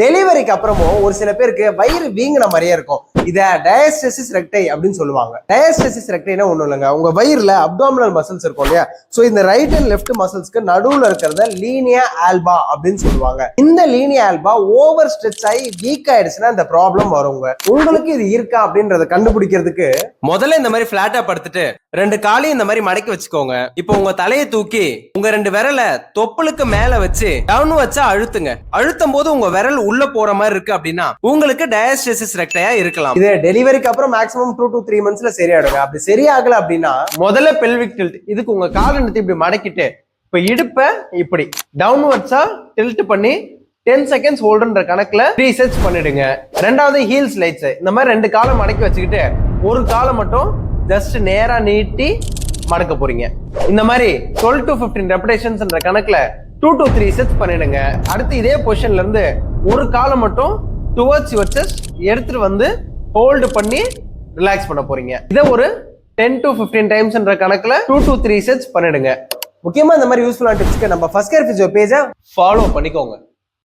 டெலிவரிக்கு அப்புறமும் ஒரு சில பேருக்கு வயிறு வீங்கின மாதிரியே இருக்கும். இத டயஸ்டசிஸ் ரெக்டை அப்படின்னு சொல்லுவாங்க. டயஸ்டசிஸ் ரெக்டைனா ஒண்ணும் இல்லைங்க, உங்க வயிறுல அப்டாமினல் மசில்ஸ் இருக்கும் இல்லையா, சோ இந்த ரைட் அண்ட் லெஃப்ட் மசில்ஸ்க்கு நடுவுல இருக்கிறத லீனியா ஆல்பா அப்படின்னு சொல்லுவாங்க. இந்த லீனியா ஆல்பா ஓவர் ஸ்ட்ரெச் ஆகி வீக் ஆயிடுச்சுன்னா இந்த ப்ராப்ளம் வருங்க. உங்களுக்கு இது இருக்கா அப்படின்றத கண்டுபிடிக்கிறதுக்கு முதல்ல இந்த மாதிரி பிளாட்டா படுத்துட்டு ரெண்டு காலையும் இந்த மாதிரி மடக்கி வச்சுக்கோங்க. இப்போ உங்க தலையை தூக்கி உங்க ரெண்டு விரல தொப்புளுக்கு மேல வச்சு டவுன் வச்சா அழுத்துங்க. அழுத்தும் போது உங்க விரல் உள்ள போற மாதிரி இருக்கு அப்படின்னா உங்களுக்கு டயஸ்டசிஸ் ரெக்டையா இருக்கலாம். இது டெலிவரிக்கு அப்புறம் மேக்ஸிமம் 2 to 3 monthsல சரியாயிடுங்க. அப்படி சரியாகல அப்படின்னா முதல்ல பெல்விக் டில்ட், இதுக்கு உங்க கால் எடுத்து இப்படி மடக்கிட்டு இப்ப இடுப்ப இப்படி டவுன்வர்ட்ஸா டில்ட் பண்ணி 10 seconds ஹோல்டுன்ற கணக்குல 3 sets பண்ணிடுங்க. ரெண்டாவது ஹீல் ஸ்லைட்ஸ், இந்த மாதிரி ரெண்டு காலை மடக்கி வச்சுக்கிட்டு ஒரு காலை மட்டும் ஜஸ்ட் நேரா நீட்டி மடக்க போறீங்க. இந்த மாதிரி 12 to 15 ரெப்பிடேஷன்ஸ்ன்ற கணக்குல 2 to 3 sets பண்ணிடுங்க. அடுத்து இதே பொசிஷன்ல இருந்து ஒரு காலை மட்டும் டுவர்ட்ஸ் யுவர் செஸ்ட் எடுத்துட்டு வந்து ஹோல்டு பண்ணி ரிலாக்ஸ் பண்ண போறீங்க. இதை ஒரு 10 to 15 டைம்ஸ்ன்ற கணக்குல 2 to 3 sets பண்ணிடுங்க. முக்கியமா இந்த மாதிரி யூஸ்ஃபுல்லான டிப்ஸ்க்கு நம்ம ஃபர்ஸ்ட் கேர் பிசியோ பேஜை ஃபாலோ பண்ணிக்கோங்க.